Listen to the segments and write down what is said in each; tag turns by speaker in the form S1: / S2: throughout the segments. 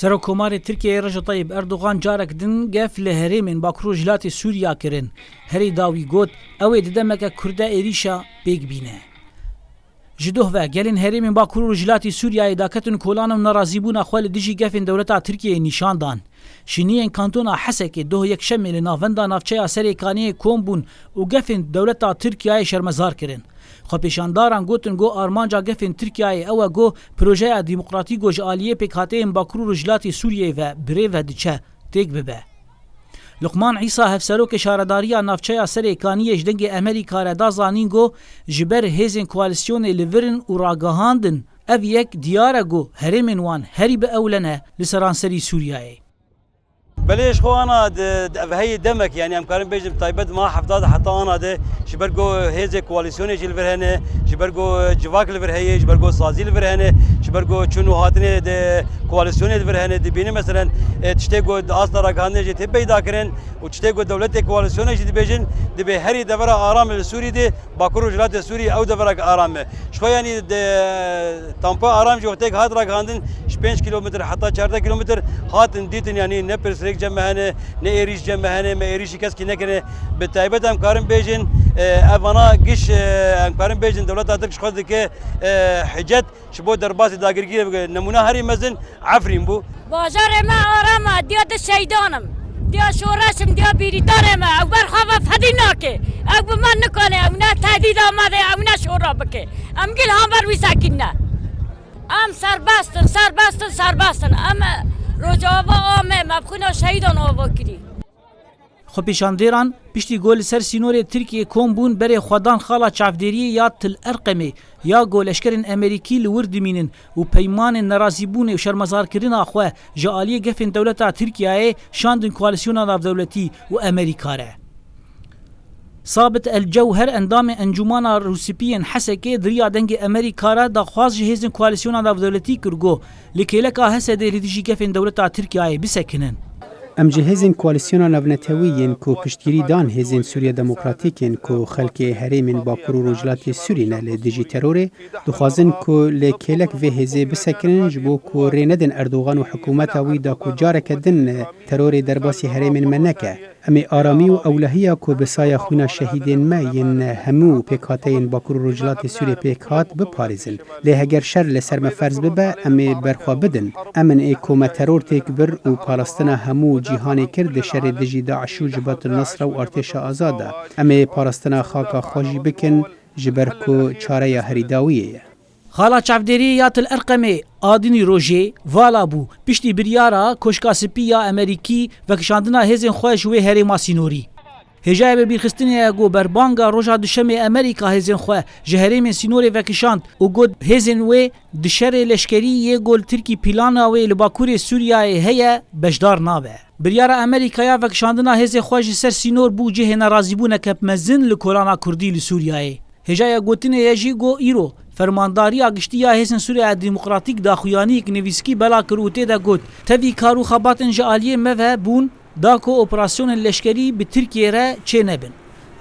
S1: سەرۆکۆمارê Tirkiyeyê Recep Tayyip Erdogan carek din gef li herêmên Bakurê Jilatê Sûriya kirin. Herî dawî got ew ê di demeke Kurd êrîşa pêk bîne. Ji doh ve gelên herêmên Bakurê Jilatê Sûriyayê daketin kolan û nerazîbûna xwe li dijî gefên dewleta Tirkiyeyê nîşan dan. Şîniyên kantona Hesekê doh yekşemê li navenda navçeya Serêkaniyê kom bûn û gefên dewleta Tirkiyayê şermezar kirin. Xwepêşandaran gotin got armanca gefên Tirkiyayê ew e got projeya dîmokratîk û ji aliyê pêkhateyên Bakurê Jilatê Sûriyeyê ve birêv ve diçe têk bibe. Luqman İsa hevserokê şaredariya navçeya Serêkaniyê ji dengê Amerîka re da zanîn got ji ber hêzên koalîsyonê li virin û ragihandin ev yek diyar e got herêmên wan herî bi ewlene li seranserî Sûriyayê.
S2: بليش خو انا هي دمك يعني ام كارم بيجم تايبت ما حفظات حتى انا ده شبرجو هيزه كواليسيون جيل فرهنه شبرجو جواك الفرهيه شبرجو صازي الفرهنه شبرجو شنو هاتنه ده كواليسيون الفرهنه دي بيني مثلا تشتيجو اصلا راغانه جي تبيدا كرن وتشتيجو دولت كواليسيون جي بيجن دي بهري دبره ارام السوري دي باكرو جلات السوري او دبره ارام شو يعني تامبا ارام جو تك هات راغاندن 5 كيلومتر حتى 4 كيلومتر هاتن ديتن يعني نبرس جمعهنه نه ایریش جمعهنه ما ایریشی کس کی نکنه به تایبت هم کارم بیجن اوانا گیش هم کارم بیجن دولت اترک خود که حجت شبو در باز داگرگی نمونه هری مزن عفرین بو
S3: بازار ما آرام دیاد شیدانم دیا شورشم دیا بیریدارم او برخواه فدیناکه او به من نکنه او نه تهدید آمده او نه شورا بکه ام گل هم بر ویساکین نه ام سربستن ام روجاوا آمه مبخونا شهیدان آوا کری.
S1: خۆپیشاندێران پشتی گۆ li ser sînorê Tirkiyê kom bûn berê xwedan xala çavderiyê ya Til Erqemê ya got leşkerên Amerîkî li wir dimînin û peymanên nerazîbûnê û şermezarkirina xwe ji aliyê gefên dewleta Tirkiyeyê şandin koalîsyona navdewletî û Amerîka re. Sabit El-Cewher endamê Encûmana Rûspiyên Hesekê diriya dengê Amerîka re daxwaz ji hêzên koalîsyona navdewletî kir got li kêleka Hesedê li dijî gefên dewleta Tirkiyeyê bisekinin.
S4: ام جه هزین کواليسيونا نبنتويين كو پشتگیری دان هزین سوریا دموکراتیکین کو خلک هریمین باکور و رجلات سورینه لدیجی تروری دخوازن کو لکلک و هزی بسکنن جبو کو ریندن اردوغان و حکومت وی دا کو جارک دن تروری درباسی هریمین منکه امی آرامی و اولهیه کو بسای خونا شهیدین ما ین همو پیکاتین باکور و رجلات سوری پیکات بپاریزن لهگر شر لسر مفرز ببه امی برخوا بدن امن ای کومه ترور تیک بر و پاراستنا همو جیهانی کرد شر دجی داعش و جبهت النصر و ارتش آزاده امی پاراستنا خاکا خوشی بکن جبرکو چاره هریداویه.
S1: خالا çavderî ya Til Erqemê adînî rojê vala bû piştî biryara koşka spî ya Amerîkî vekişandina hêzên xwe ji wê herêma sînorî. Hêjayê birbîrxistinê got berbanga roja dişemê Amerîka hêzên xwe ji herêmên sînorê vekişand û got hêzên wê di şerê leşkerî yê got Tirkî plana wê li Bakurê Sûriyayê heye bejdar nabe. Biryara Amerîkaya vekişandina hêzê xwe ji ser sînor bû cihê nerazîbûneke mezin li kolana Kurdî li Sûriyayê. Hêjaya gotinê ye jî got îro fermandariya giştiya hêzên Sûriya Demokratîk daxuyaniyek nivîskî bela kir û tê de got tevî kar û xebatên ji aliyê me ve bûn da ku operasyonên leşkerî bi Tirkiye re çê nebin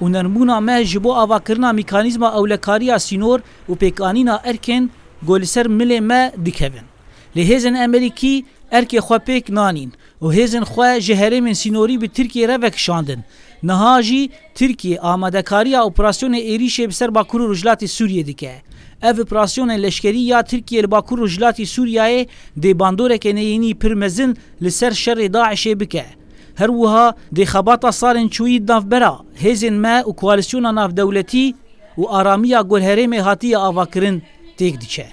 S1: û nerbûna me ji bo avakirina mîkanîzma ewlekariya sînor û pêkanîna erkên got li ser milê me dikevin. Lê hêzên Amerîkî erkê xwe pêk nanîn û hêzên xwe ji herêmên sînorî bi Tirkiye re vekişandin. Niha jî Tirkiye amadekariya operasyonê êrişê bi ser Bakurê Rojhilatê Sûriyê dike. Ev operasyonên leşkerî ya Tirkiye li Bakurê Rojhilatê Sûriyayê dê bandoreke neyînî pir mezin li ser şerê Daişê bike. Her wiha dê xebata salên çûyî navbera hêzên me û koalîsyona navdewletî û aramiya golherêmê hatiye avakirin têk diçe.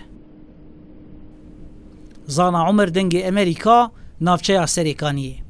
S1: Zana Umer dengê Amerîka navçeya Serêkaniyê.